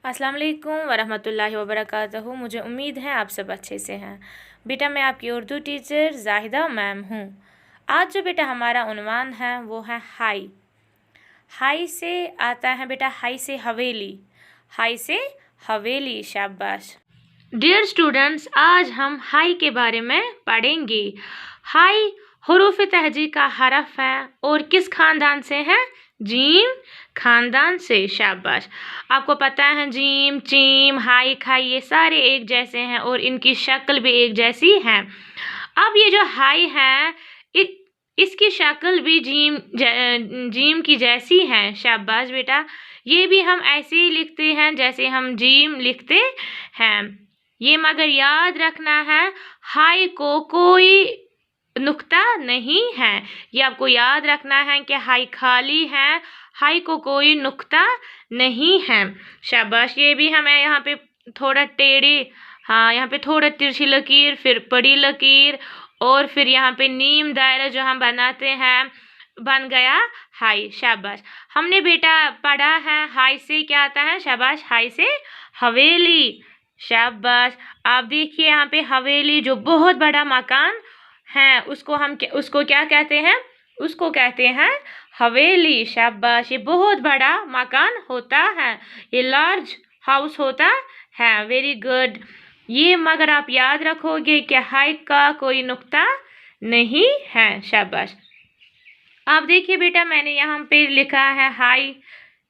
अस्सलाम वालेकुम वरहमतुल्लाहि वबरकातुहू। मुझे उम्मीद है आप सब अच्छे से हैं। बेटा मैं आपकी उर्दू टीचर जाहिदा मैम हूँ। आज जो बेटा हमारा उन्वान है वो है हाई। हाई से आता है बेटा हाई से हवेली, हाई से हवेली, शाबाश। डियर स्टूडेंट्स, आज हम हाई के बारे में पढ़ेंगे। हाई हुरूफ तहजी का हरफ है और किस खानदान से है? जीम खानदान से, शाबाश। आपको पता है जीम, चीम, हाई, खाई ये सारे एक जैसे हैं और इनकी शक्ल भी एक जैसी है। अब ये जो हाई है इसकी शक्ल भी जीम की जैसी है, शाबाश बेटा। ये भी हम ऐसे ही लिखते हैं जैसे हम जीम लिखते हैं। ये मगर याद रखना है हाई को कोई नुक्ता नहीं है। ये आपको याद रखना है कि हाई खाली है, हाई को कोई नुक्ता नहीं है, शाबाश। ये भी हमें यहाँ पे थोड़ा टेढ़ी, हाँ यहाँ पे थोड़ा तिरछी लकीर, फिर बड़ी लकीर और फिर यहाँ पे नीम दायरा जो हम बनाते हैं बन गया हाई, शाबाश। हमने बेटा पढ़ा है हाई से क्या आता है, शाबाश, हाई से हवेली, शाबाश। आप देखिए यहाँ पे हवेली जो बहुत बड़ा मकान है उसको क्या कहते हैं? उसको कहते हैं हवेली, शाबाश। ये बहुत बड़ा मकान होता है, ये लार्ज हाउस होता है, वेरी गुड। ये मगर आप याद रखोगे कि हाई का कोई नुक्ता नहीं है, शाबाश। आप देखिए बेटा मैंने यहाँ पे लिखा है हाई,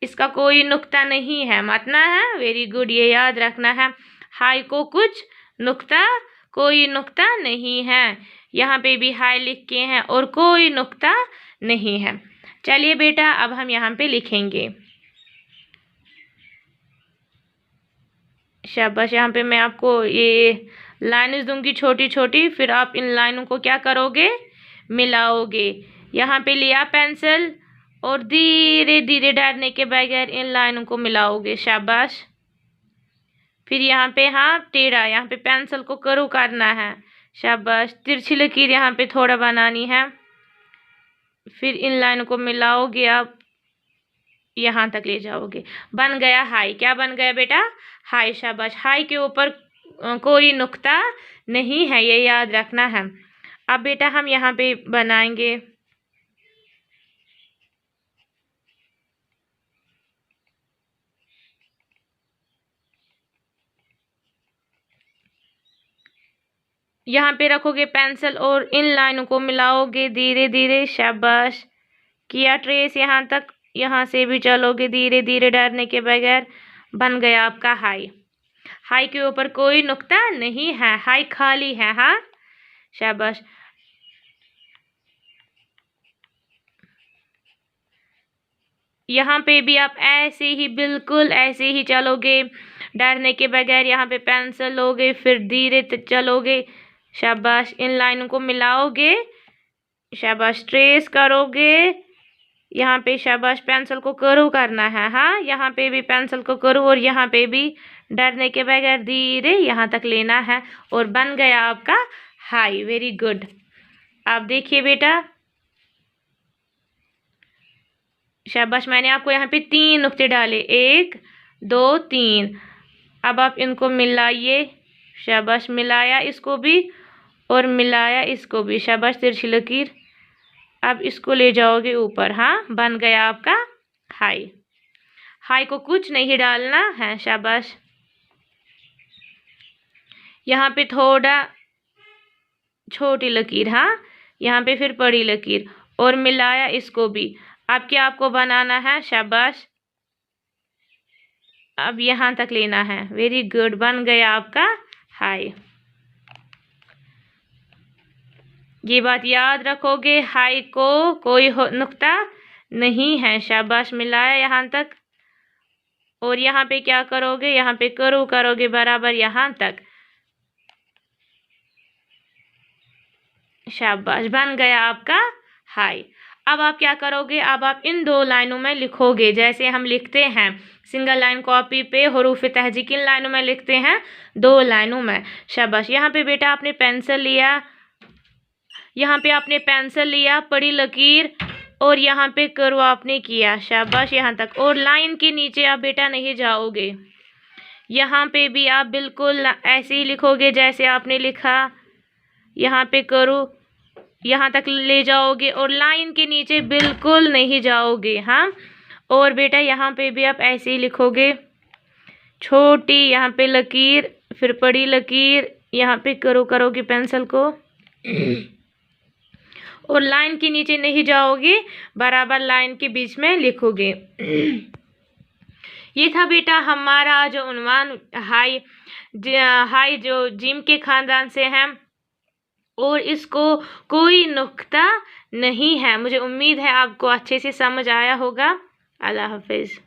इसका कोई नुक्ता नहीं है, मतना है, वेरी गुड। ये याद रखना है हाई को कुछ नुक्ता, कोई नुक्ता नहीं है। यहाँ पे भी हाई लिख के हैं और कोई नुक्ता नहीं है। चलिए बेटा अब हम यहाँ पे लिखेंगे, शाबाश। यहाँ पे मैं आपको ये लाइन्स दूंगी छोटी छोटी, फिर आप इन लाइनों को क्या करोगे? मिलाओगे। यहाँ पे लिया पेंसिल और धीरे धीरे डालने के बगैर इन लाइनों को मिलाओगे, शाबाश। फिर यहाँ पे हाँ टेढ़ा, यहाँ पे पेंसिल को करू करना है, शाबाश। तिरछी लकीर यहाँ पे थोड़ा बनानी है, फिर इन लाइनों को मिलाओगे आप, यहाँ तक ले जाओगे, बन गया हाई। क्या बन गया बेटा? हाई, शाबाश। हाई के ऊपर कोई नुक्ता नहीं है, ये याद रखना है। अब बेटा हम यहाँ पे बनाएंगे, यहाँ पे रखोगे पेंसिल और इन लाइनों को मिलाओगे धीरे धीरे, शाबाश। किया ट्रेस यहाँ तक, यहाँ से भी चलोगे धीरे धीरे डरने के बगैर, बन गया आपका हाई। हाई के ऊपर कोई नुक्ता नहीं है, हाई खाली है, हाँ, शाबाश। यहाँ पे भी आप ऐसे ही, बिल्कुल ऐसे ही चलोगे डरने के बगैर। यहाँ पे पेंसिल लोगे फिर धीरे चलोगे, शाबाश। इन लाइनों को मिलाओगे, शाबाश, ट्रेस करोगे यहाँ पे, शाबाश। पेंसिल को करो करना है, हाँ, यहाँ पे भी पेंसिल को करो और यहाँ पे भी डरने के बगैर धीरे यहाँ तक लेना है और बन गया आपका हाई, वेरी गुड। आप देखिए बेटा, शाबाश। मैंने आपको यहाँ पे 3 नुक्ते डाले, 1 2 3। अब आप इनको मिलाइए, शाबाश। मिलाया इसको भी और मिलाया इसको भी, शाबाश। तिरछी लकीर, अब इसको ले जाओगे ऊपर, हाँ, बन गया आपका हाई। हाई को कुछ नहीं डालना है, शाबाश। यहाँ पे थोड़ा छोटी लकीर, हाँ, यहाँ पे फिर बड़ी लकीर और मिलाया इसको भी। अब क्या आपको बनाना है, शाबाश। अब यहाँ तक लेना है, वेरी गुड, बन गया आपका हाई। ये बात याद रखोगे, हाई को कोई नुक्ता नहीं है, शाबाश। मिलाया यहाँ तक और यहाँ पे क्या करोगे? यहाँ पे करो करोगे बराबर यहाँ तक, शाबाश, बन गया आपका हाई। अब आप क्या करोगे? अब आप इन 2 लाइनों में लिखोगे जैसे हम लिखते हैं सिंगल लाइन कॉपी पे हुरूफ तहजी। किन लाइनों में लिखते हैं? 2 लाइनों में, शाबाश। यहाँ पे बेटा आपने पेंसिल लिया, यहाँ पे आपने पेंसिल लिया, बड़ी लकीर और यहाँ पे करो आपने किया, शाबाश, यहाँ तक। और लाइन के नीचे आप बेटा नहीं जाओगे, यहाँ पे भी आप बिल्कुल ऐसे ही लिखोगे जैसे आपने लिखा। यहाँ पे करो, यहाँ तक ले जाओगे और लाइन के नीचे बिल्कुल नहीं जाओगे। हाँ, और बेटा यहाँ पे भी आप ऐसे ही लिखोगे, छोटी यहाँ पे लकीर, फिर बड़ी लकीर, यहाँ पे करोगे पेंसिल को और लाइन के नीचे नहीं जाओगे, बराबर लाइन के बीच में लिखोगे। ये था बेटा हमारा जो उन्वान हाई जो जिम के खानदान से है और इसको कोई नुक्ता नहीं है। मुझे उम्मीद है आपको अच्छे से समझ आया होगा। अल्लाह हाफिज़।